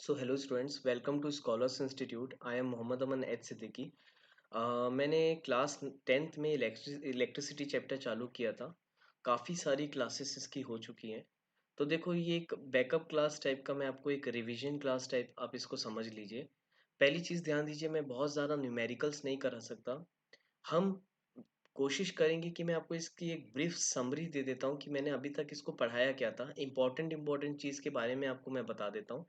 So hello students, welcome to Scholars Institute. I am Mohammad Aman H Siddiqui. मैंने class 10th में electricity chapter चालू किया था। काफ़ी सारी क्लासेस इसकी हो चुकी हैं। तो देखो, ये एक बैकअप क्लास टाइप का, मैं आपको एक रिवीजन क्लास टाइप आप इसको समझ लीजिए। पहली चीज़ ध्यान दीजिए, मैं बहुत ज़्यादा न्यूमेरिकल्स नहीं करा सकता। हम कोशिश करेंगे कि मैं आपको इसकी एक ब्रीफ समरी दे देता हूँ कि मैंने अभी तक इसको पढ़ाया क्या था। इम्पोर्टेंट चीज़ के बारे में आपको मैं बता देता हूँ,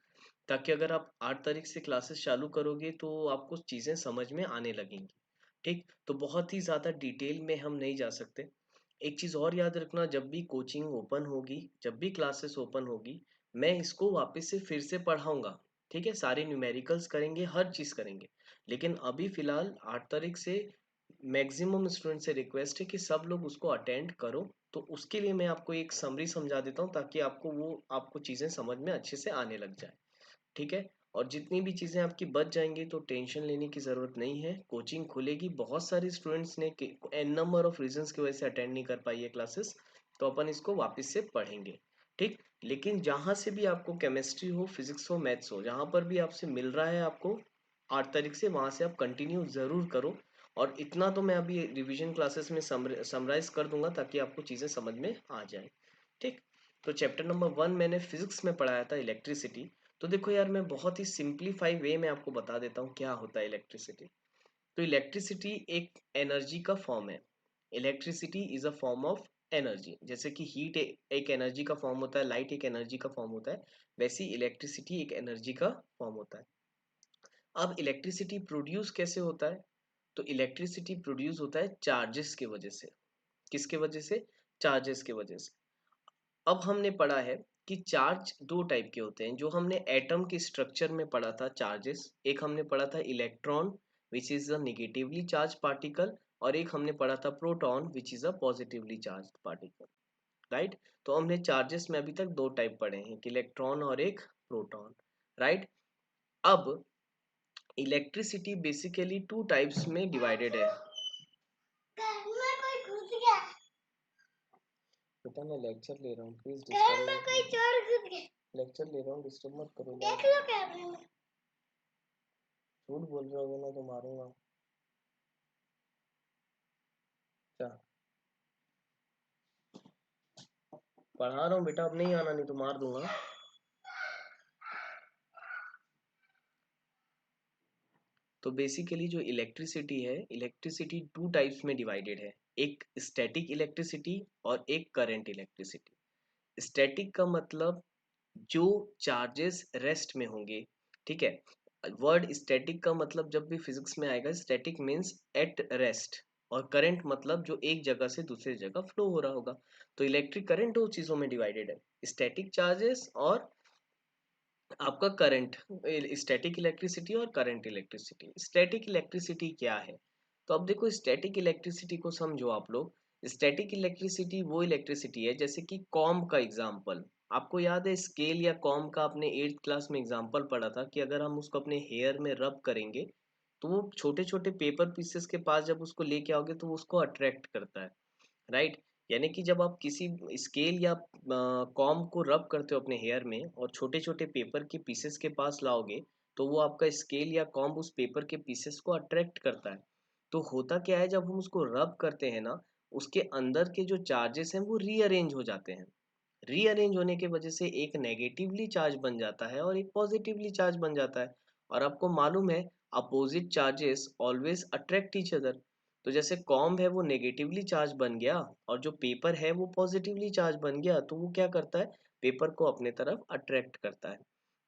ताकि अगर आप 8 तारीख से क्लासेस चालू करोगे तो आपको चीज़ें समझ में आने लगेंगी। ठीक, तो बहुत ही ज़्यादा डिटेल में हम नहीं जा सकते। एक चीज़ और याद रखना, जब भी कोचिंग ओपन होगी, जब भी क्लासेस ओपन होगी, मैं इसको वापस से फिर से पढ़ाऊंगा। ठीक है, सारे न्यूमेरिकल्स करेंगे, हर चीज़ करेंगे। लेकिन अभी फ़िलहाल 8 तारीख से मैक्सिमम स्टूडेंट से रिक्वेस्ट है कि सब लोग उसको अटेंड करो। तो उसके लिए मैं आपको एक समरी समझा देता हूँ, ताकि आपको चीज़ें समझ में अच्छे से आने लग जाए। ठीक है, और जितनी भी चीज़ें आपकी बच जाएंगी तो टेंशन लेने की ज़रूरत नहीं है। कोचिंग खुलेगी, बहुत सारे स्टूडेंट्स ने एन नंबर ऑफ रीजंस की वजह से अटेंड नहीं कर पाई है क्लासेस, तो अपन इसको वापस से पढ़ेंगे। ठीक, लेकिन जहाँ से भी आपको केमिस्ट्री हो, फिजिक्स हो, मैथ्स हो, जहाँ पर भी आपसे मिल रहा है आपको 8 तारीख से, वहाँ से आप कंटिन्यू ज़रूर करो। और इतना तो मैं अभी रिवीजन क्लासेस में समराइज कर दूंगा, ताकि आपको चीज़ें समझ में आ जाए। ठीक, तो चैप्टर नंबर 1 मैंने फिजिक्स में पढ़ाया था, इलेक्ट्रिसिटी। तो देखो यार, मैं बहुत ही सिंप्लीफाई वे में आपको बता देता हूँ क्या होता है इलेक्ट्रिसिटी। तो इलेक्ट्रिसिटी एक एनर्जी का फॉर्म है। Electricity is a form of energy. जैसे कि हीट एक एनर्जी का फॉर्म होता है, लाइट एक एनर्जी का फॉर्म होता है, वैसे इलेक्ट्रिसिटी एक एनर्जी का फॉर्म होता है। अब इलेक्ट्रिसिटी प्रोड्यूस कैसे होता है? तो इलेक्ट्रिसिटी प्रोड्यूस होता है चार्जेस की वजह से। किसके वजह से? चार्जेस की वजह से। अब हमने पढ़ा है कि चार्ज दो टाइप के होते हैं, जो हमने एटम के स्ट्रक्चर में पढ़ा था चार्जेस। एक हमने पढ़ा था electron, which is a negatively charge particle, और एक हमने पढ़ा था proton, which is a positively charge particle. Right, तो हमने चार्जेस में अभी तक दो टाइप पढ़े हैं, एक इलेक्ट्रॉन और एक प्रोटॉन। राइट, अब इलेक्ट्रिसिटी बेसिकली टू टाइप्स में डिवाइडेड है। बेटा, मैं लेक्चर ले रहा हूँ, प्लीज डिस्टर्ब मत करो। लेक्चर ले रहा हूँ, डिस्टर्ब मत करो। देख लो कैमरे में। झूठ बोल रहे हो ना तो मारूंगा। क्या पढ़ा रहा हूँ बेटा, अब नहीं आना, नहीं तो मार दूंगा। तो बेसिकली जो इलेक्ट्रिसिटी है, इलेक्ट्रिसिटी टू टाइप्स में डिवाइडेड है। एक स्टैटिक इलेक्ट्रिसिटी और एक करंट इलेक्ट्रिसिटी। स्टैटिक का मतलब जो चार्जेस रेस्ट में होंगे। ठीक है, वर्ड स्टैटिक का मतलब जब भी फिजिक्स में आएगा, स्टैटिक मीन्स एट रेस्ट। और करंट मतलब जो एक जगह से दूसरी जगह फ्लो हो रहा होगा। तो इलेक्ट्रिक करंट दो चीजों में डिवाइडेड है, स्टैटिक चार्जेस और आपका करंट। स्टैटिक इलेक्ट्रिसिटी और करंट इलेक्ट्रिसिटी। स्टैटिक इलेक्ट्रिसिटी क्या है? तो अब देखो, स्टैटिक इलेक्ट्रिसिटी को समझो आप लोग। स्टैटिक इलेक्ट्रिसिटी वो इलेक्ट्रिसिटी है, जैसे कि कॉम्ब का एग्जांपल। आपको याद है स्केल या कॉम्ब का? आपने 8th क्लास में एग्जांपल पढ़ा था कि अगर हम उसको अपने हेयर में रब करेंगे, तो वो छोटे छोटे पेपर पीसेस के पास जब उसको लेके आओगे तो वो उसको अट्रैक्ट करता है। राइट, यानी कि जब आप किसी स्केल या कॉम को रब करते हो अपने हेयर में और छोटे छोटे पेपर के पीसेस के पास लाओगे, तो वो आपका स्केल या कॉम उस पेपर के पीसेस को अट्रैक्ट करता है। तो होता क्या है, जब हम उसको रब करते हैं ना, उसके अंदर के जो चार्जेस हैं वो रीअरेंज हो जाते हैं। रीअरेंज होने की वजह से एक नेगेटिवली चार्ज बन जाता है और एक पॉजिटिवली चार्ज बन जाता है। और आपको मालूम है, opposite charges always attract each other. तो जैसे कॉम्ब है वो नेगेटिवली चार्ज बन गया, और जो पेपर है वो पॉजिटिवली चार्ज बन गया, तो वो क्या करता है, पेपर को अपने तरफ अट्रैक्ट करता है।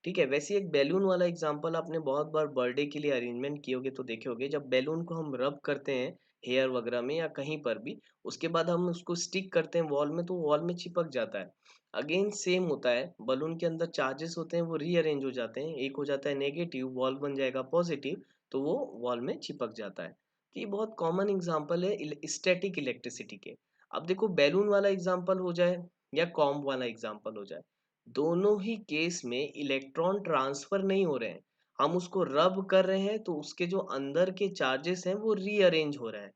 ठीक है, वैसे एक बैलून वाला एग्जांपल आपने बहुत बार बर्थडे के लिए अरेंजमेंट किए होगे तो देखे होगे, जब बैलून को हम रब करते हैं हेयर वगैरह में या कहीं पर भी, उसके बाद हम उसको स्टिक करते हैं वॉल में, तो वॉल में चिपक जाता है। अगेन सेम होता है, बलून के अंदर चार्जेस होते हैं वो रीअरेंज हो जाते हैं, एक हो जाता है नेगेटिव, वॉल बन जाएगा पॉजिटिव, तो वो वॉल में चिपक जाता है। तो ये बहुत कॉमन एग्जांपल है स्टैटिक इलेक्ट्रिसिटी के। अब देखो, बैलून वाला एग्जांपल हो जाए या कॉम्ब वाला एग्जांपल हो जाए, दोनों ही केस में इलेक्ट्रॉन ट्रांसफर नहीं हो रहे हैं। हम उसको रब कर रहे हैं तो उसके जो अंदर के चार्जेस हैं वो रीअरेंज हो रहे हैं,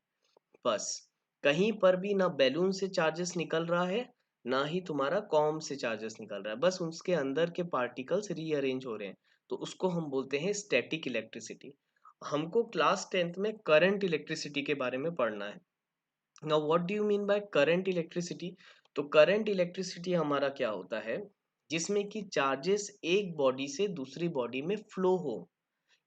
बस। कहीं पर भी ना बैलून से चार्जेस निकल रहा है, ना ही तुम्हारा कॉम से चार्जेस निकल रहा है, बस उसके अंदर के पार्टिकल्स रीअरेंज हो रहे हैं। तो उसको हम बोलते हैं स्टैटिक इलेक्ट्रिसिटी। हमको क्लास 10th में करंट इलेक्ट्रिसिटी के बारे में पढ़ना है। Now what do you mean by current electricity? तो करंट इलेक्ट्रिसिटी हमारा क्या होता है, जिसमें कि चार्जेस एक बॉडी से दूसरी बॉडी में फ्लो हो,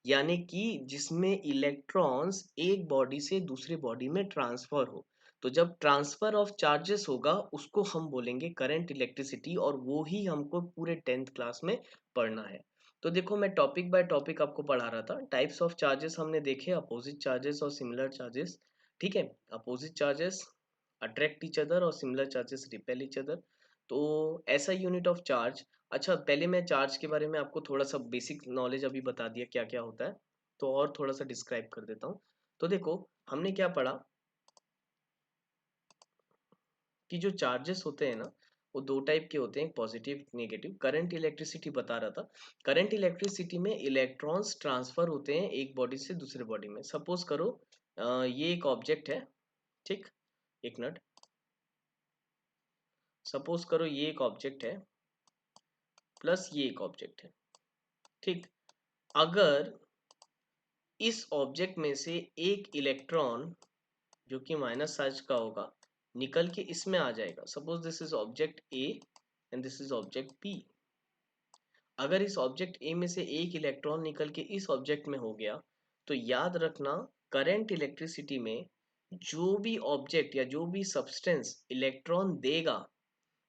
यानी कि जिसमें इलेक्ट्रॉन्स एक बॉडी से दूसरे बॉडी में ट्रांसफर हो। तो जब ट्रांसफर ऑफ चार्जेस होगा उसको हम बोलेंगे करंट इलेक्ट्रिसिटी, और वो ही हमको पूरे 10th क्लास में पढ़ना है। तो देखो मैं टॉपिक बाय टॉपिक आपको पढ़ा रहा था। टाइप्स ऑफ चार्जेस हमने देखे, अपोजिट चार्जेस और सिमिलर चार्जेस। ठीक है, opposite charges attract each other और similar charges repel each other. तो ऐसा यूनिट ऑफ चार्ज। अच्छा, पहले मैं चार्ज के बारे में आपको थोड़ा सा बेसिक नॉलेज अभी बता दिया क्या क्या होता है, तो और थोड़ा सा डिस्क्राइब कर देता हूँ। तो देखो हमने क्या पढ़ा कि जो चार्जेस होते हैं ना, वो दो टाइप के होते हैं, पॉजिटिव नेगेटिव। करंट इलेक्ट्रिसिटी बता रहा था, करंट इलेक्ट्रिसिटी में इलेक्ट्रॉन्स ट्रांसफर होते हैं एक बॉडी से दूसरे बॉडी में। सपोज करो ये एक ऑब्जेक्ट है, ठीक, एक मिनट। सपोज करो ये एक ऑब्जेक्ट है प्लस ये एक ऑब्जेक्ट है, ठीक। अगर इस ऑब्जेक्ट में से एक इलेक्ट्रॉन जो कि माइनस चार्ज का होगा निकल के इसमें आ जाएगा। Suppose this is object A and this is object B. अगर इस ऑब्जेक्ट ए में से एक इलेक्ट्रॉन निकल के इस ऑब्जेक्ट में हो गया, तो याद रखना करंट इलेक्ट्रिसिटी में जो भी ऑब्जेक्ट या जो भी सब्सटेंस इलेक्ट्रॉन देगा,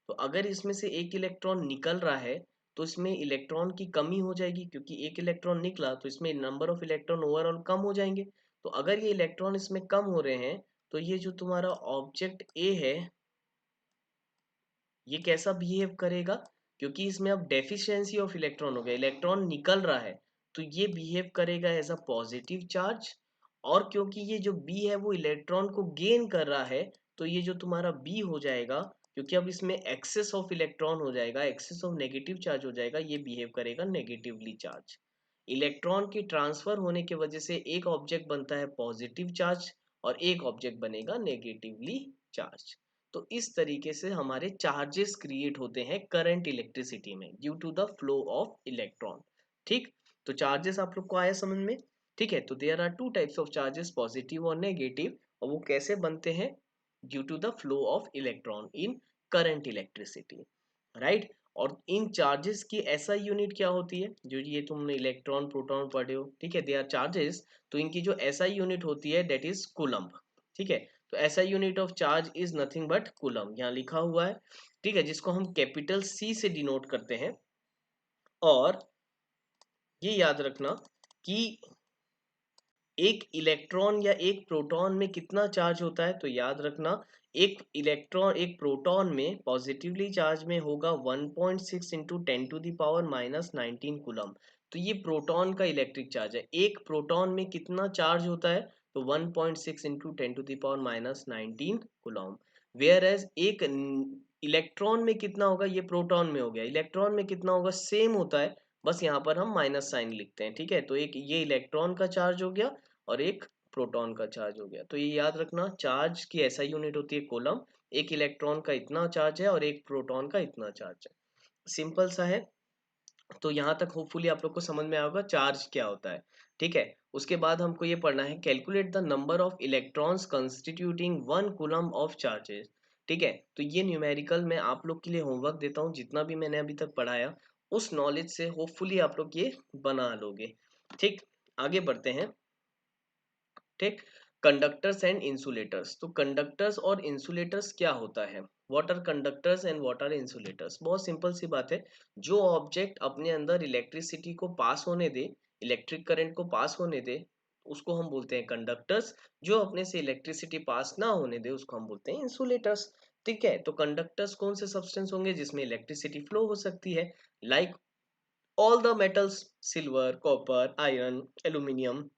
तो अगर इसमें से एक इलेक्ट्रॉन निकल रहा है तो इसमें इलेक्ट्रॉन की कमी हो जाएगी, क्योंकि एक इलेक्ट्रॉन निकला तो इसमें नंबर ऑफ इलेक्ट्रॉन ओवरऑल कम हो जाएंगे। तो अगर ये इलेक्ट्रॉन इसमें कम हो रहे हैं, तो ये जो तुम्हारा ऑब्जेक्ट ए है ये कैसा बिहेव करेगा, क्योंकि इसमें अब डेफिशिएंसी ऑफ इलेक्ट्रॉन हो गया, इलेक्ट्रॉन निकल रहा है, तो ये बिहेव करेगा एज अ पॉजिटिव चार्ज। और क्योंकि ये जो बी है वो इलेक्ट्रॉन को गेन कर रहा है, तो ये जो तुम्हारा बी हो जाएगा, क्योंकि अब इसमें एक्सेस ऑफ इलेक्ट्रॉन हो जाएगा, एक्सेस ऑफ नेगेटिव चार्ज हो जाएगा, ये बिहेव करेगा नेगेटिवली चार्ज। इलेक्ट्रॉन की ट्रांसफर होने की वजह से एक ऑब्जेक्ट बनता है पॉजिटिव चार्ज और एक ऑब्जेक्ट बनेगा नेगेटिवली चार्ज। तो इस तरीके से हमारे चार्जेस क्रिएट होते हैं करंट इलेक्ट्रिसिटी में due to the flow of electron. ठीक, तो चार्जेस आप लोग को आया समझ में? ठीक है, तो there are two types of charges, positive और नेगेटिव, और वो कैसे बनते हैं? Due to the flow of electron in current electricity, right. और इन चार्जेस की एसआई यूनिट क्या होती है? जो ये तुमने इलेक्ट्रॉन प्रोटॉन पढ़े हो, ठीक है, दे आर चार्जेस। तो इनकी जो एसआई यूनिट होती है दैट इज कूलम्ब। ठीक है, तो ऐसा unit of charge is nothing but coulomb, यहाँ लिखा हुआ है, ठीक है, जिसको हम कैपिटल सी से डिनोट करते हैं। और ये याद रखना कि एक इलेक्ट्रॉन या एक प्रोटॉन में कितना चार्ज होता है, तो याद रखना एक इलेक्ट्रॉन एक प्रोटॉन में पॉजिटिवली चार्ज में होगा 1.6 इंटू 10⁻⁻19 कूलम। तो ये प्रोटॉन का इलेक्ट्रिक चार्ज है। एक प्रोटॉन में कितना चार्ज होता है? तो 1.6 इंटू 10⁻⁻19 कूलम। वेयर एज एक इलेक्ट्रॉन में कितना होगा, ये प्रोटॉन में हो गया, इलेक्ट्रॉन में कितना होगा सेम होता है, बस यहाँ पर हम माइनस साइन लिखते हैं। ठीक है, तो एक ये इलेक्ट्रॉन का चार्ज हो गया और एक प्रोटॉन का चार्ज हो गया। तो ये याद रखना चार्ज की ऐसा यूनिट होती है कूलम। एक इलेक्ट्रॉन का इतना चार्ज है और एक प्रोटॉन का इतना चार्ज है। सिंपल सा है। तो यहाँ तक होपफुली आप लोग को समझ में आएगा चार्ज क्या होता है। ठीक है, उसके बाद हमको ये पढ़ना है calculate the number of electrons constituting 1 coulomb of charges. ठीक है, तो ये न्यूमेरिकल मैं आप लोग के लिए होमवर्क देता हूँ, जितना भी मैंने अभी तक पढ़ाया उस नॉलेज से होपफुली आप लोग ये बना लोगे। ठीक, आगे बढ़ते हैं। ठीक, कंडक्टर्स एंड इंसुलेटर्स। तो कंडक्टर्स और इंसुलेटर्स क्या होता है? What are conductors and what are insulators? बहुत सिंपल सी बात है, जो ऑब्जेक्ट अपने अंदर इलेक्ट्रिसिटी को पास होने दे, इलेक्ट्रिक करंट को पास होने दे, उसको हम बोलते हैं कंडक्टर्स। जो अपने से इलेक्ट्रिसिटी पास ना होने दे उसको हम बोलते हैं इंसुलेटर्स। ठीक है, तो कंडक्टर्स कौन से सब्सटेंस होंगे जिसमें इलेक्ट्रिसिटी फ्लो हो सकती है? Like all the metals, silver, copper, iron, aluminium.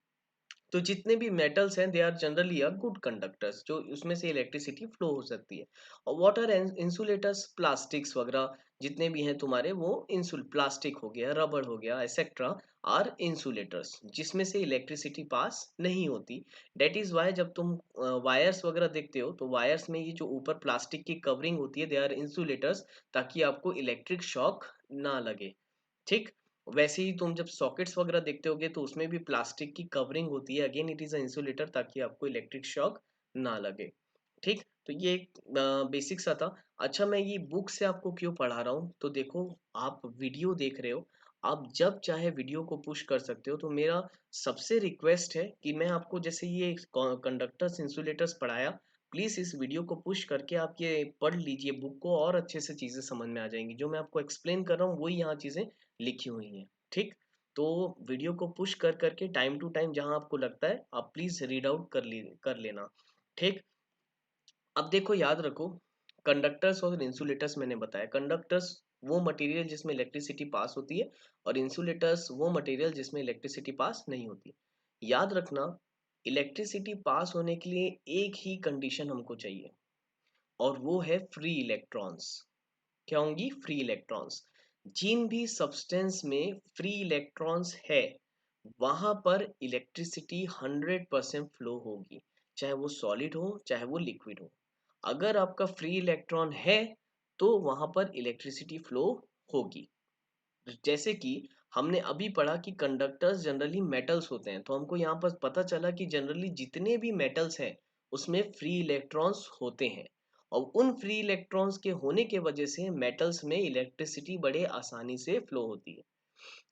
तो जितने भी मेटल्स हैं they are generally a good conductors, जो उसमें से इलेक्ट्रिसिटी फ्लो हो सकती है। और वाट आर इंसुलेटर्स? प्लास्टिक्स वगैरह जितने भी हैं तुम्हारे, वो इंसुल प्लास्टिक हो गया, रबड़ हो गया, एक्सेट्रा आर इंसुलेटर्स, जिसमें से इलेक्ट्रिसिटी पास नहीं होती। डेट इज वाई जब तुम वायर्स वगैरह देखते हो तो वायर्स में ये जो ऊपर प्लास्टिक की कवरिंग होती है दे आर इंसुलेटर्स, ताकि आपको इलेक्ट्रिक शॉक ना लगे। ठीक, वैसे ही तुम जब सॉकेट्स वगैरह देखते होगे तो उसमें भी प्लास्टिक की कवरिंग होती है, again it is a insulator, ताकि आपको इलेक्ट्रिक शॉक ना लगे। ठीक, तो ये एक बेसिक सा था। अच्छा, मैं ये बुक से आपको क्यों पढ़ा रहा हूँ, तो देखो आप वीडियो देख रहे हो, आप जब चाहे वीडियो को पुश कर सकते हो। तो मेरा सबसे रिक्वेस्ट है कि मैं आपको जैसे ये कंडक्टर्स इंसुलेटर्स पढ़ाया, प्लीज इस वीडियो को पुश करके आप ये पढ़ लीजिए बुक को, और अच्छे से चीजें समझ में आ जाएंगी। जो मैं आपको एक्सप्लेन कर रहा हूँ वही यहाँ चीजें लिखी हुई हैं। ठीक, तो वीडियो को पुश कर करके टाइम टू टाइम जहां आपको लगता है आप प्लीज रीड आउट कर लेना। ठीक, अब देखो याद रखो, कंडक्टर्स और इंसुलेटर्स मैंने बताया। कंडक्टर्स वो मटेरियल जिसमें इलेक्ट्रिसिटी पास होती है, और इंसुलेटर्स वो मटेरियल जिसमें इलेक्ट्रिसिटी पास नहीं होती। याद रखना, इलेक्ट्रिसिटी पास होने के लिए एक ही कंडीशन हमको चाहिए, और वो है फ्री इलेक्ट्रॉन्स। क्या होंगी? Free electrons. जिन भी सब्सटेंस में फ्री इलेक्ट्रॉन्स है, वहां पर इलेक्ट्रिसिटी 100% फ्लो होगी, चाहे वो सॉलिड हो चाहे वो लिक्विड हो। अगर आपका फ्री इलेक्ट्रॉन है तो वहां पर इलेक्ट्रिसिटी फ्लो होगी। जैसे कि हमने अभी पढ़ा कि कंडक्टर्स जनरली मेटल्स होते हैं, तो हमको यहाँ पर पता चला कि जनरली जितने भी मेटल्स हैं उसमें फ्री इलेक्ट्रॉन्स होते हैं, और उन फ्री इलेक्ट्रॉन्स के होने के वजह से मेटल्स में इलेक्ट्रिसिटी बड़े आसानी से फ्लो होती है।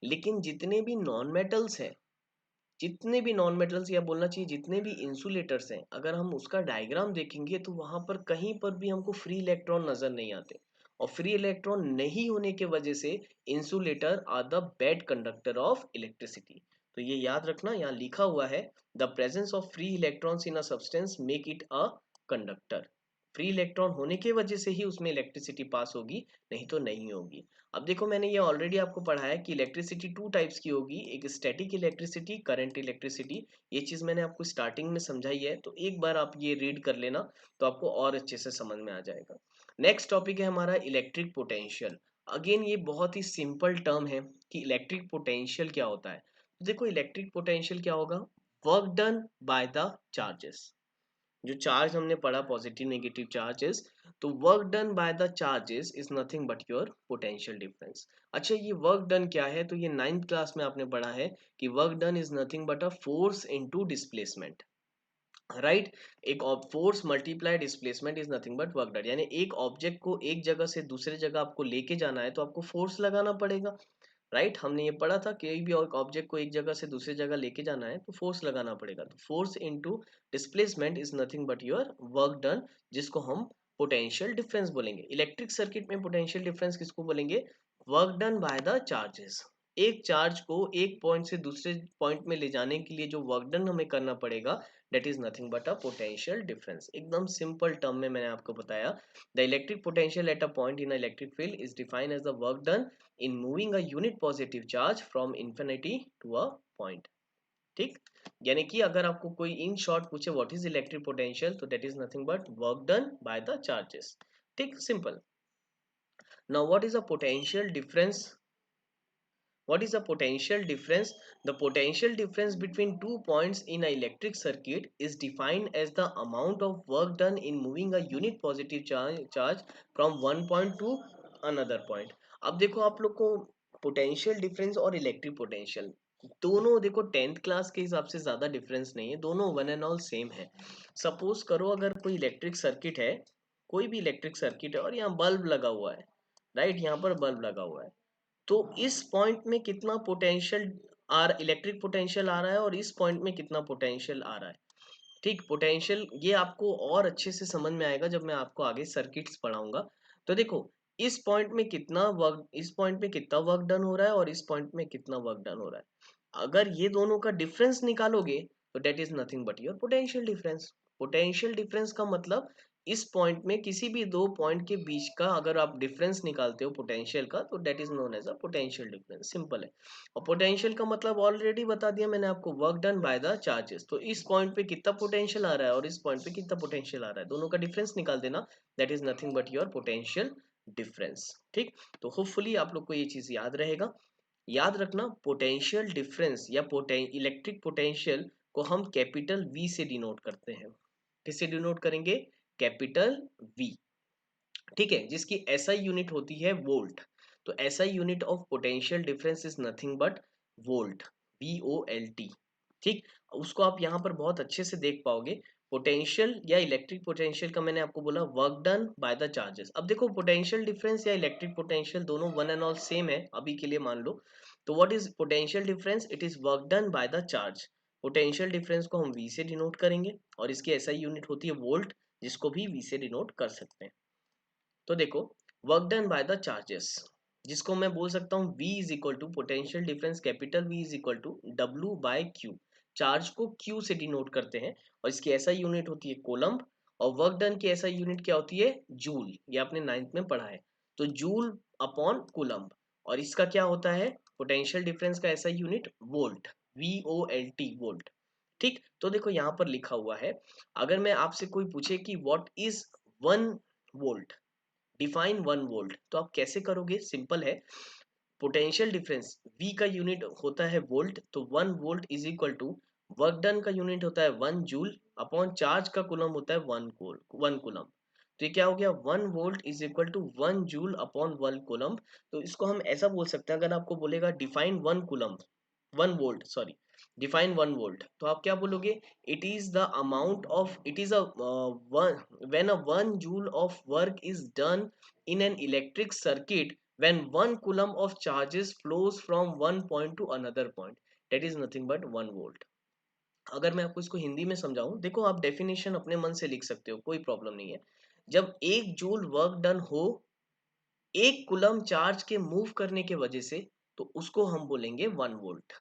लेकिन जितने भी नॉन मेटल्स या बोलना चाहिए जितने भी इंसुलेटर्स हैं, अगर हम उसका डायग्राम देखेंगे तो वहां पर कहीं पर भी हमको फ्री इलेक्ट्रॉन नजर नहीं आते, और फ्री इलेक्ट्रॉन नहीं होने के वजह से insulator are the bad conductor of electricity. तो ये याद रखना, यहाँ लिखा हुआ है the presence of free electrons in a substance make it a conductor. Free electron होने की वजह से ही उसमें इलेक्ट्रिसिटी पास होगी, नहीं तो नहीं होगी। अब देखो, मैंने ये ऑलरेडी आपको पढ़ाया कि इलेक्ट्रिसिटी टू टाइप्स की होगी, एक स्टैटिक इलेक्ट्रिसिटी, करंट इलेक्ट्रिसिटी। ये चीज मैंने आपको स्टार्टिंग में समझाई है, तो एक बार आप ये रीड कर लेना, तो आपको और अच्छे से समझ में आ जाएगा। नेक्स्ट टॉपिक है हमारा इलेक्ट्रिक पोटेंशियल। अगेन ये बहुत ही सिंपल टर्म है कि इलेक्ट्रिक पोटेंशियल क्या होता है। तो देखो, इलेक्ट्रिक पोटेंशियल क्या होगा? Work done by the charges. जो चार्ज हमने पढ़ा, पॉजिटिव नेगेटिव चार्जेस, तो work done by the charges is nothing but your potential difference. अच्छा, ये वर्क डन क्या है? तो ये 9th क्लास में आपने पढ़ा है कि work done is nothing but a force into displacement, right. एक force multiply displacement is nothing but work done, यानी एक ऑब्जेक्ट को एक जगह से दूसरे जगह आपको लेके जाना है तो आपको फोर्स लगाना पड़ेगा, राइट। हमने ये पढ़ा था कि भी ऑब्जेक्ट को एक जगह से दूसरी जगह लेके जाना है तो फोर्स लगाना पड़ेगा। तो force into displacement is nothing but your work done, जिसको हम पोटेंशियल डिफरेंस बोलेंगे। इलेक्ट्रिक सर्किट में पोटेंशियल डिफरेंस किसको बोलेंगे? Work done by the charges. एक चार्ज को एक पॉइंट से दूसरे पॉइंट में ले जाने के लिए जो वर्क डन हमें करना पड़ेगा, that is nothing but a potential difference. एकदम सिंपल टर्म में मैंने आपको बताया, the electric potential at a point in electric field is defined as the work done in moving a unit positive charge from infinity to a point। ठीक, यानी कि अगर आपको कोई इन शॉर्ट पूछे व्हाट इज इलेक्ट्रिक पोटेंशियल, तो that is nothing but work done by the charges. ठीक, simple. Now what is a potential difference? What is the potential difference? The potential difference between 2 points in an electric circuit is defined as the amount of work done in moving a unit positive charge from one point to another point। अब देखो आप लोग को potential difference और electric potential दोनों देखो 10th class के हिसाब से ज्यादा डिफरेंस नहीं है, दोनों वन एंड ऑल सेम है। सपोज करो अगर कोई इलेक्ट्रिक सर्किट है, कोई भी इलेक्ट्रिक सर्किट है, और यहाँ बल्ब लगा हुआ है, राइट, यहाँ पर बल्ब लगा हुआ है। तो इस पॉइंट में कितना पोटेंशियल इलेक्ट्रिक पोटेंशियल आ रहा है, और इस पॉइंट में कितना पोटेंशियल आ रहा है। ठीक, पोटेंशियल ये आपको और अच्छे से समझ में आएगा जब मैं आपको आगे सर्किट्स पढ़ाऊंगा। तो देखो, इस पॉइंट में कितना वर्क डन हो रहा है, और इस पॉइंट में कितना वर्क डन हो रहा है। अगर ये दोनों का डिफरेंस निकालोगे तो that is nothing but your potential difference. Potential difference का मतलब इस पॉइंट में किसी भी दो पॉइंट के बीच का अगर आप डिफरेंस निकालते हो पोटेंशियल का, तो that is known as a potential difference. Simple है। और पोटेंशियल का मतलब ऑलरेडी बता दिया मैंने आपको, work done by the charges. तो इस पॉइंट पे कितना पोटेंशियल आ रहा है और इस पॉइंट पे कितना पोटेंशियल आ रहा है, दोनों का डिफरेंस निकाल देना, that is nothing but your potential difference. ठीक, तो होपफुली आप लोग को ये चीज याद रहेगा। याद रखना, पोटेंशियल डिफरेंस या इलेक्ट्रिक पोटेंशियल को हम कैपिटल वी से डिनोट करते हैं। किससे डिनोट करेंगे? Capital V. ठीक है, जिसकी एसआई यूनिट होती है वोल्ट। तो SI unit of potential difference is nothing but volt, VOLT। ठीक, उसको आप यहाँ पर बहुत अच्छे से देख पाओगे। पोटेंशियल या इलेक्ट्रिक पोटेंशियल का मैंने आपको बोला work done by the charges. अब देखो पोटेंशियल डिफरेंस या इलेक्ट्रिक पोटेंशियल दोनों वन एंड ऑल सेम है अभी के लिए मान लो। तो what is potential difference? It is work done by the charge. Potential difference को हम V से डिनोट करेंगे और इसकी SI यूनिट होती है वोल्ट, जिसको भी V से डिनोट कर सकते हैं। तो देखो work done by the charges, जिसको मैं बोल सकता हूँ V is equal to potential difference capital V is equal to W by Q। Charge को Q से डिनोट करते हैं और इसकी SI यूनिट होती है कोलम्ब, और वर्क डन की SI यूनिट क्या होती है? जूल। ये आपने 9th में पढ़ा है। तो जूल अपॉन कोलम्ब, और इसका क्या होता है? पोटेंशियल डिफरेंस का SI unit volt, VOLT volt. ठीक, तो देखो यहाँ पर लिखा हुआ है, अगर मैं आपसे कोई पूछे कि what is 1 volt, define 1 volt, तो आप कैसे करोगे? सिंपल है, पोटेंशियल डिफरेंस V का यूनिट होता है वोल्ट, तो 1 volt is equal to work done का यूनिट होता है 1 जूल अपॉन चार्ज का कूलम होता है 1 कूलम। तो ये क्या हो गया? 1 volt is equal to 1 joule upon 1 coulomb. तो इसको हम ऐसा बोल सकते हैं, अगर आपको बोलेगा define 1 coulomb, 1 volt sorry, define 1 volt, तो आप क्या बोलोगे? It is the amount of, it is a one, when a 1 joule of work is done in an electric circuit when 1 coulomb of charges flows from one point to another point, that is nothing but 1 volt। अगर मैं आपको इसको हिंदी में समझाऊं, देखो आप definition अपने मन से लिख सकते हो, कोई प्रॉब्लम नहीं है। जब 1 जूल वर्क डन हो 1 कुलम चार्ज के मूव करने के वजह से, तो उसको हम बोलेंगे 1 वोल्ट।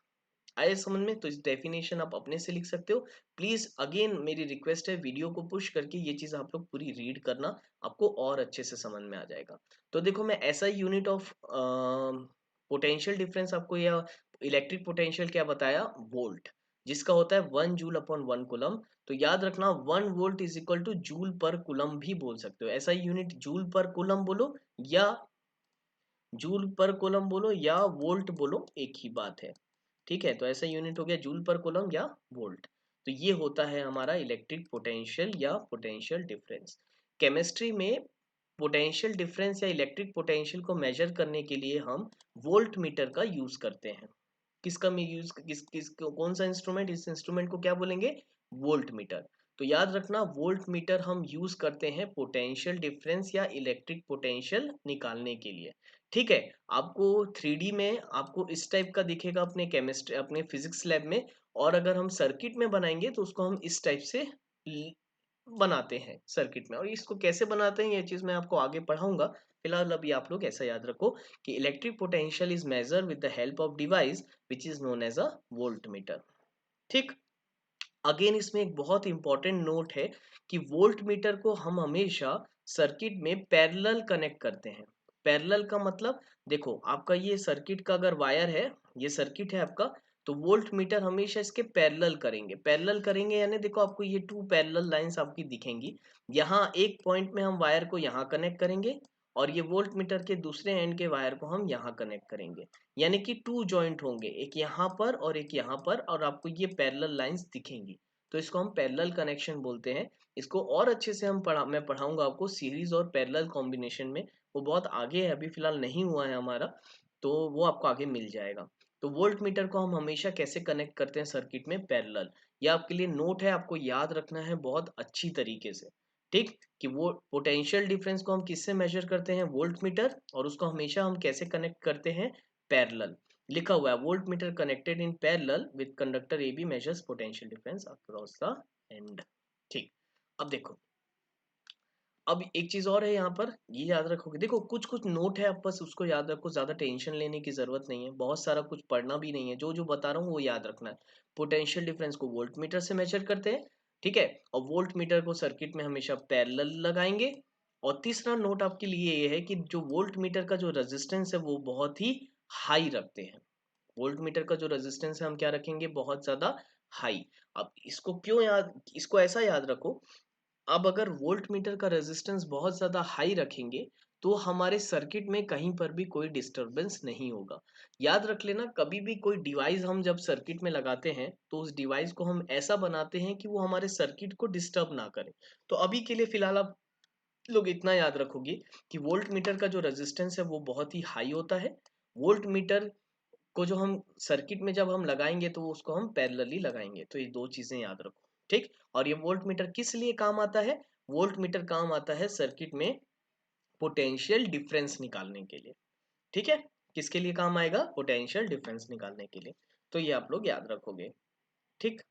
आए समझ में? तो इस डेफिनेशन आप अपने से लिख सकते हो। प्लीज अगेन मेरी रिक्वेस्ट है, वीडियो को पुश करके ये चीज आप लोग पूरी रीड करना, आपको और अच्छे से समझ में आ जाएगा। तो देखो मैं ऐसा यूनिट ऑफ पोटेंशियल डिफरेंस आपको, या इलेक्ट्रिक पोटेंशियल क्या बताया? वोल्ट, जिसका होता है 1 जूल अपॉन 1 कुलम। तो याद रखना 1 volt is equal two joule per coulomb भी बोल सकते हो। ऐसा यूनिट जूल पर कुलम बोलो या जूल पर कुलम बोलो या वोल्ट बोलो, एक ही बात है। ठीक है, तो ऐसा यूनिट हो गया जूल पर कूलम या वोल्ट। तो ये होता है हमारा इलेक्ट्रिक पोटेंशियल या पोटेंशियल डिफरेंस। केमिस्ट्री में पोटेंशियल डिफरेंस या इलेक्ट्रिक पोटेंशियल को मेजर करने के लिए हम वोल्ट मीटर का यूज करते हैं। किसका में यूज, किस कौन सा इंस्ट्रूमेंट? इस इंस्ट्रूमेंट को क्या बोलेंगे? Volt meter. तो याद रखना वोल्ट मीटर हम यूज करते हैं पोटेंशियल डिफरेंस या इलेक्ट्रिक पोटेंशियल निकालने के लिए। ठीक है, आपको 3D में आपको इस टाइप का दिखेगा अपने केमिस्ट्री, अपने फिजिक्स लैब में, और अगर हम सर्किट में बनाएंगे तो उसको हम इस टाइप से बनाते हैं सर्किट में। और इसको कैसे बनाते हैं ये चीज मैं आपको आगे पढ़ाऊंगा। फिलहाल अभी आप लोग ऐसा याद रखो कि electric potential is measure with the help of device which is known as a voltmeter. ठीक, अगेन इसमें एक बहुत इंपॉर्टेंट नोट है कि वोल्ट मीटर को हम हमेशा सर्किट में पैरेलल कनेक्ट करते हैं। पैरेलल का मतलब, देखो आपका ये सर्किट का अगर वायर है, ये सर्किट है आपका, तो वोल्ट मीटर हमेशा इसके पैरेलल करेंगे। पैरेलल करेंगे यानी देखो आपको ये 2 पैरेलल लाइंस आपकी दिखेंगी। यहाँ एक पॉइंट में हम वायर को यहाँ कनेक्ट करेंगे और ये वोल्ट मीटर के दूसरे एंड के वायर को हम यहाँ कनेक्ट करेंगे, यानी कि 2 जॉइंट होंगे, एक यहाँ पर और एक यहाँ पर, और आपको ये पैरेलल लाइंस दिखेंगी। तो इसको हम पैरेलल कनेक्शन बोलते हैं। इसको और अच्छे से मैं पढ़ाऊंगा आपको सीरीज और पैरेलल कॉम्बिनेशन में, वो बहुत आगे है, अभी फिलहाल नहीं हुआ है हमारा, तो वो आपको आगे मिल जाएगा। तो वोल्ट मीटर को हम हमेशा कैसे कनेक्ट करते हैं सर्किट में? पैरेलल। ये आपके लिए नोट है, आपको याद रखना है बहुत अच्छी तरीके से। ठीक, कि वो पोटेंशियल डिफरेंस को हम किससे मेजर करते हैं? वोल्ट मीटर, और उसको हमेशा हम कैसे कनेक्ट करते हैं? पैरेलल। लिखा हुआ है voltmeter connected in parallel with conductor A B measures potential difference across the end. ठीक, अब देखो, अब एक चीज और है यहाँ पर, ये याद रखोगे, देखो कुछ कुछ नोट है, आप बस उसको याद रखो, ज्यादा टेंशन लेने की जरूरत नहीं है, बहुत सारा कुछ पढ़ना भी नहीं है, जो जो बता रहा हूँ वो याद रखना है। पोटेंशियल डिफरेंस को वोल्ट मीटर से मेजर करते हैं, ठीक है, और वोल्ट मीटर को सर्किट में हमेशा पैरेलल लगाएंगे। और तीसरा नोट आपके लिए ये है कि जो वोल्ट मीटर का जो रेजिस्टेंस है वो बहुत ही हाई रखते हैं। वोल्ट मीटर का जो रेजिस्टेंस है हम क्या रखेंगे? बहुत ज्यादा हाई। अब इसको क्यों याद, इसको ऐसा याद रखो, अब अगर वोल्ट मीटर का रेजिस्टेंस बहुत ज्यादा हाई रखेंगे तो हमारे सर्किट में कहीं पर भी कोई डिस्टरबेंस नहीं होगा। याद रख लेना, कभी भी कोई डिवाइस हम जब सर्किट में लगाते हैं तो उस डिवाइस को हम ऐसा बनाते हैं कि वो हमारे सर्किट को डिस्टर्ब ना करे। तो अभी के लिए फिलहाल आप लोग इतना याद रखोगे कि वोल्ट मीटर का जो रेजिस्टेंस है वो बहुत ही हाई होता है। वोल्ट मीटर को जो हम सर्किट में जब हम लगाएंगे तो उसको हम पैरेलली लगाएंगे, तो ये दो चीजें याद रखो। ठीक। और ये वोल्ट मीटर किस लिए काम आता है? वोल्ट मीटर काम आता है सर्किट में पोटेंशियल डिफरेंस निकालने के लिए। ठीक है। किसके लिए काम आएगा? पोटेंशियल डिफरेंस निकालने के लिए। तो ये आप लोग याद रखोगे। ठीक।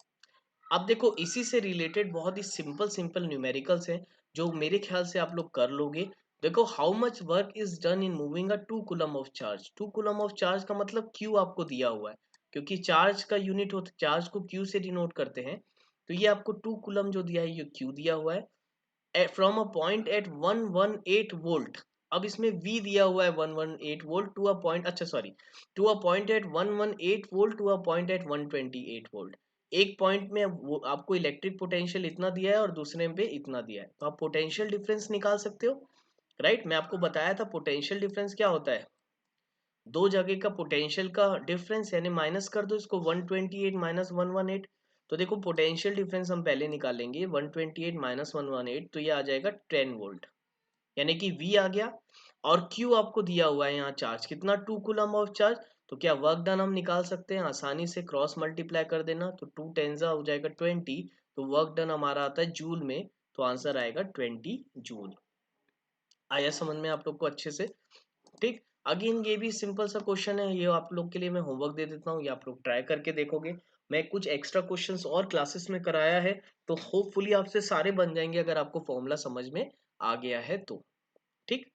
अब देखो इसी से रिलेटेड बहुत ही सिंपल सिंपल न्यूमेरिकल्स हैं जो मेरे ख्याल से आप लोग कर लोगे। देखो, how much work is done in moving a 2 coulomb of charge. 2 coulomb of charge का मतलब क्यू आपको दिया हुआ है, क्योंकि चार्ज का यूनिट होता, चार्ज को क्यू से डिनोट करते हैं। तो ये आपको 2 कूलम जो दिया है ये क्यू दिया हुआ है from a point at 118 volt. अब इसमें V दिया हुआ है 118 वोल्ट टू अ पॉइंट, अच्छा sorry, to a point at 118 volt to a point at 128 volt. एक पॉइंट में वो आपको इलेक्ट्रिक पोटेंशियल इतना दिया है और दूसरे पे इतना दिया है, तो आप पोटेंशियल डिफरेंस निकाल सकते हो। राइट। मैं आपको बताया था पोटेंशियल डिफरेंस क्या होता है। दो जगह का पोटेंशियल का डिफरेंस, यानी माइनस कर दो इसको, 128 माइनस 118। तो देखो पोटेंशियल डिफरेंस हम पहले निकालेंगे, 128 माइनस 118, तो ये आ जाएगा 10 वोल्ट, यानी कि V आ गया। और Q आपको दिया हुआ है यहाँ चार्ज कितना, 2 कूलम ऑफ चार्ज। तो क्या वर्क डन हम निकाल सकते हैं आसानी से, क्रॉस मल्टीप्लाई कर देना, तो 2 टेंजा हो जाएगा 20। तो वर्क डन हमारा आता है जूल में, तो आंसर आएगा 20 जूल। आया समझ में आप लोग को अच्छे से? ठीक। अगेन ये भी सिंपल सा क्वेश्चन है, ये आप लोग के लिए मैं होमवर्क दे देता हूँ, ये आप लोग ट्राई करके देखोगे। मैं कुछ एक्स्ट्रा क्वेश्चंस और क्लासेस में कराया है, तो होपफुली आपसे सारे बन जाएंगे अगर आपको फॉर्मूला समझ में आ गया है तो। ठीक।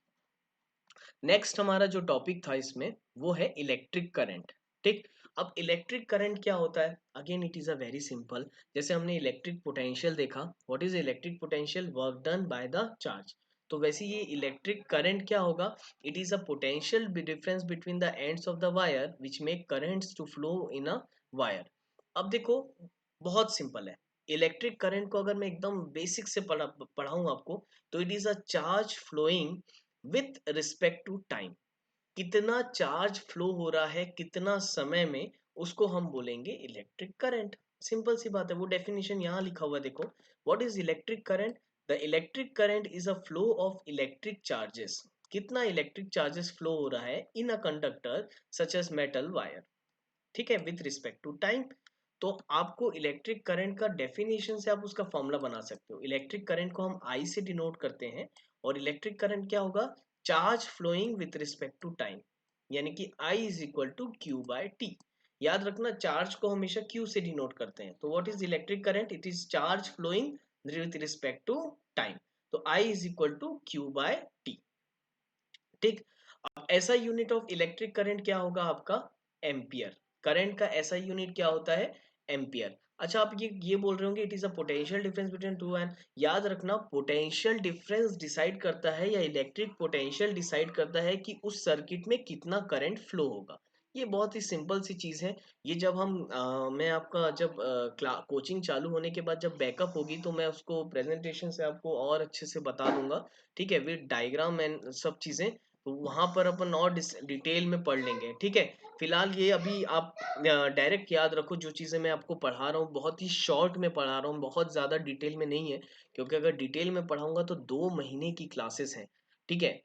नेक्स्ट हमारा जो टॉपिक था इसमें वो है इलेक्ट्रिक करंट। ठीक। अब इलेक्ट्रिक करंट क्या होता है? Again it is a very simple. जैसे हमने इलेक्ट्रिक पोटेंशियल देखा, what is electric potential? Work done by the charge. तो वैसे ये इलेक्ट्रिक करंट क्या होगा? It is a potential difference between the ends of the wire which make currents to flow in a wire. अब देखो बहुत simple है। Electric current को अगर मैं एकदम बेसिक से पढ़ाऊं आपको, तो it is a charge flowing with respect to time. कितना चार्ज फ्लो हो रहा है कितना समय में, उसको हम बोलेंगे इलेक्ट्रिक करंट। सिंपल सी बात है, वो डेफिनेशन यहाँ लिखा हुआ है देखो। What is electric current? The electric current is a flow of electric charges. कितना इलेक्ट्रिक चार्जेस फ्लो हो रहा है in a conductor such as metal wire. ठीक है, विथ रिस्पेक्ट टू टाइम। तो आपको इलेक्ट्रिक करंट का डेफिनेशन से आप उसका फॉर्मूला बना सकते हो। इलेक्ट्रिक करंट को हम आई से डिनोट करते हैं, और इलेक्ट्रिक करंट क्या होगा? Charge flowing with respect to time, यानी कि I is equal to Q by T. याद रखना, चार्ज को हमेशा क्यू से डिनोट करते हैं। तो what is electric current? It is charge flowing with respect to time. तो I is equal to Q by T. ठीक। अब ऐसा यूनिट ऑफ इलेक्ट्रिक करंट क्या होगा आपका? एम्पियर। करंट का ऐसा यूनिट क्या होता है? एम्पियर। अच्छा, आप ये बोल रहे होंगे it is a potential difference between two and. याद रखना, पोटेंशियल डिफरेंस डिसाइड करता है, या इलेक्ट्रिक पोटेंशियल डिसाइड करता है कि उस सर्किट में कितना करंट फ्लो होगा। ये बहुत ही सिंपल सी चीज है। ये जब हम मैं आपका जब कोचिंग चालू होने के बाद जब बैकअप होगी तो मैं उसको प्रेजेंटेशन से आपको और अच्छे से बता दूंगा। ठीक है, विद डायग्राम एंड सब चीजें, तो वहां पर अपन और डिटेल में पढ़ लेंगे। ठीक है। फिलहाल ये अभी आप डायरेक्ट याद रखो, जो चीज़ें मैं आपको पढ़ा रहा हूँ बहुत ही शॉर्ट में पढ़ा रहा हूँ, बहुत ज़्यादा डिटेल में नहीं है, क्योंकि अगर डिटेल में पढ़ाऊंगा तो 2 महीने की क्लासेस हैं। ठीक है।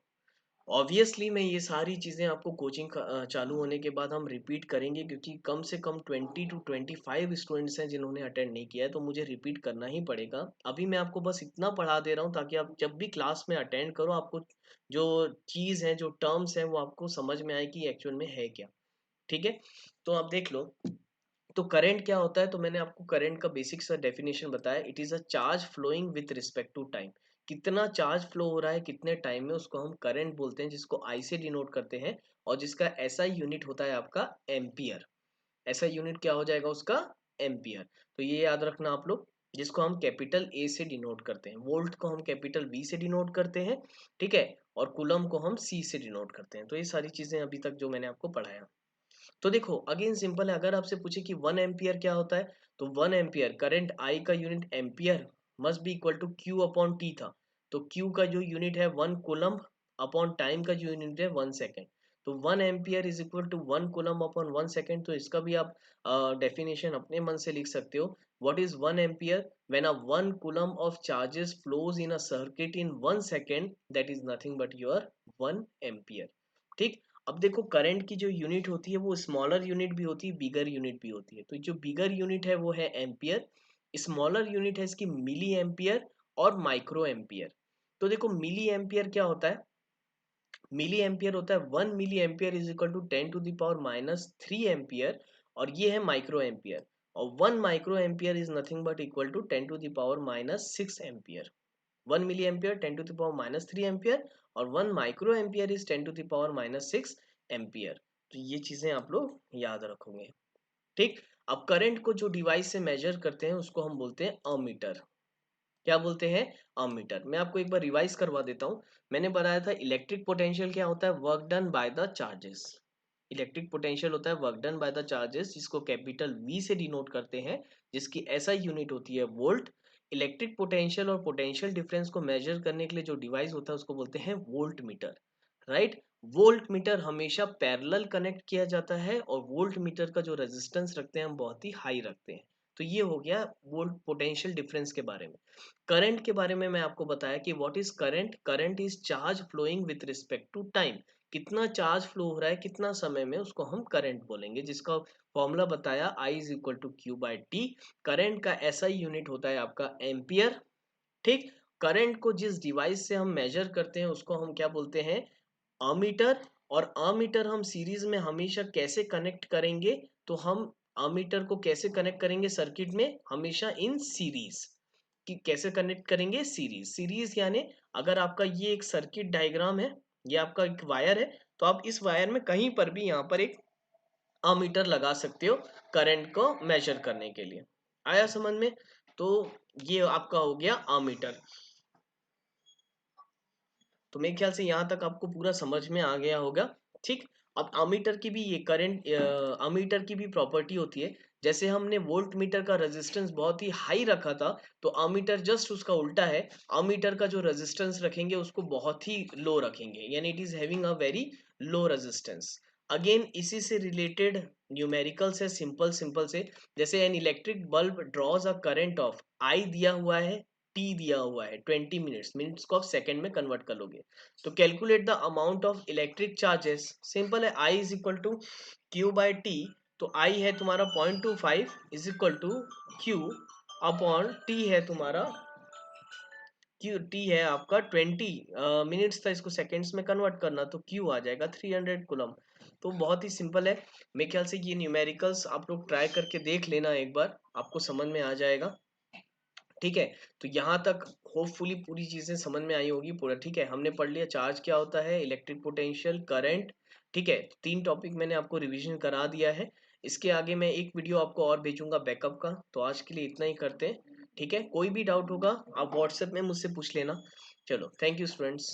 ऑब्वियसली मैं ये सारी चीज़ें आपको कोचिंग चालू होने के बाद हम रिपीट करेंगे, क्योंकि कम से कम 20 to 25 स्टूडेंट्स हैं जिन्होंने अटेंड नहीं किया है, तो मुझे रिपीट करना ही पड़ेगा। अभी मैं आपको बस इतना पढ़ा दे रहा हूँ ताकि आप जब भी क्लास में अटेंड करो, आपको जो चीज़ है, जो टर्म्स हैं, वो आपको समझ में आए कि एक्चुअल में है क्या। ठीक है। तो आप देख लो, तो करंट क्या होता है? तो मैंने आपको करंट का बेसिक सा डेफिनेशन बताया। It is a charge flowing with respect to time. कितना चार्ज फ्लो हो रहा है कितने टाइम में, उसको हम करंट बोलते हैं, जिसको आई से डिनोट करते हैं, और जिसका ऐसा यूनिट होता है आपका एम्पियर। ऐसा यूनिट क्या हो जाएगा उसका? एम्पियर। तो ये याद रखना आप लोग, जिसको हम कैपिटल ए से डिनोट करते हैं, वोल्ट को हम कैपिटल बी से डिनोट करते हैं। ठीक है। और कूलम को हम सी से डिनोट करते हैं। तो ये सारी चीजें अभी तक जो मैंने आपको पढ़ाया। तो देखो अगेन सिंपल है, अगर आपसे पूछे कि 1 एम्पियर क्या होता है, तो 1 एम्पियर करंट आई का unit ampere must be equal to Q upon T था। तो क्यू का जो यूनिट है 1 कूलम, अपॉन टाइम का जो यूनिट है 1 सेकेंड। तो 1 ampere is equal to 1 coulomb upon 1 second. तो इसका भी आप डेफिनेशन अपने मन से लिख सकते हो। What is 1 ampere? When a 1 coulomb of charges flows in a circuit in 1 second, that is nothing but your 1 ampere. ठीक। अब देखो करंट की जो यूनिट होती है वो स्मॉलर यूनिट भी होती है, बिगर यूनिट भी होती है। तो जो बिगर यूनिट है वो है एम्पियर, स्मॉलर यूनिट है इसकी मिली एम्पियर और माइक्रो एम्पियर। तो देखो मिली एम्पियर क्या होता है? मिली एम्पियर होता है 1 milliampere is equal to 10⁻³ ampere, और ये है माइक्रो एम्पियर। और 1 microampere is nothing but equal to 10⁻⁶ ampere. 1 milliampere 10⁻³ ampere, और 1 माइक्रो एम्पियर इज 10⁻⁶ एम्पियर। तो ये चीजें आप लोग याद रखोगे। ठीक। अब करंट को जो डिवाइस से मेजर करते हैं उसको हम बोलते हैं अमीटर। क्या बोलते हैं? अमीटर। मैं आपको एक बार रिवाइज करवा देता हूँ। मैंने बताया था इलेक्ट्रिक पोटेंशियल क्या होता है? Work done by the charges. Electric potential होता है work done by the charges, जिसको कैपिटल वी से डिनोट करते हैं, जिसकी एसआई यूनिट होती है वोल्ट। इलेक्ट्रिक पोटेंशियल और पोटेंशियल डिफरेंस को मेजर करने के लिए जो डिवाइस होता है उसको बोलते हैं volt meter. Right. Volt meter हमेशा पैरेलल कनेक्ट किया जाता है, और वोल्ट मीटर का जो रेजिस्टेंस रखते हैं हम बहुत ही हाई रखते हैं। तो ये हो गया वोल्ट पोटेंशियल डिफरेंस के बारे में। करंट के बारे में मैं आपको बताया कि what is current? Current is charge flowing with respect to time. कितना चार्ज फ्लो हो रहा है कितना समय में, उसको हम करंट बोलेंगे, जिसका फॉर्मूला बताया I is equal to Q by T. Current का ऐसा यूनिट होता है आपका एम्पियर। ठीक। करंट को जिस डिवाइस से हम मेजर करते हैं उसको हम क्या बोलते हैं? अमीटर। और अमीटर हम सीरीज में हमेशा कैसे कनेक्ट करेंगे? तो हम अमीटर को कैसे कनेक्ट करेंगे सर्किट में? हमेशा इन सीरीज। कि कैसे कनेक्ट करेंगे? सीरीज। सीरीज यानी अगर आपका ये एक सर्किट डायग्राम है, ये आपका एक वायर है, तो आप इस वायर में कहीं पर भी यहाँ पर एक अमीटर लगा सकते हो करंट को मेजर करने के लिए। आया समझ में? तो ये आपका हो गया अमीटर। तो मेरे ख्याल से यहाँ तक आपको पूरा समझ में आ गया होगा। ठीक। अब अमीटर की भी ये करंट अमीटर की भी प्रॉपर्टी होती है। जैसे हमने वोल्ट मीटर का रेजिस्टेंस बहुत ही हाई रखा था, तो अमीटर जस्ट उसका उल्टा है। अमीटर का जो रेजिस्टेंस रखेंगे उसको बहुत ही लो रखेंगे, यानी it is having a very low resistance. Again इसी से रिलेटेड न्यूमेरिकल्स है, सिंपल सिंपल से। जैसे an electric bulb draws a current of I दिया हुआ है, टी दिया हुआ है 20 मिनट्स, मिनट्स को आप सेकंड में कन्वर्ट कर लोगे। तो calculate the amount of electric charges. Simple है, I is equal to Q by T. तो आई है तुम्हारा 0.25 is equal to Q upon T है तुम्हारा, क्यू टी है आपका 20 मिनट्स था, इसको सेकेंड्स में कन्वर्ट करना, तो क्यू आ जाएगा 300 कूलम। तो बहुत ही सिंपल है। मेरे ख्याल से ये न्यूमेरिकल्स आप लोग ट्राई करके देख लेना एक बार, आपको समझ में आ जाएगा। ठीक है। तो यहाँ तक होपफुली पूरी चीजें समझ में आई होगी पूरा। ठीक है, हमने पढ़ लिया चार्ज क्या होता है, इलेक्ट्रिक पोटेंशियल, करंट। ठीक है, 3 टॉपिक मैंने आपको रिवीजन करा दिया है। इसके आगे मैं एक वीडियो आपको और भेजूंगा बैकअप का। तो आज के लिए इतना ही करते हैं। ठीक है, कोई भी डाउट होगा आप व्हाट्सएप में मुझसे पूछ लेना। चलो, थैंक यू स्टूडेंट्स।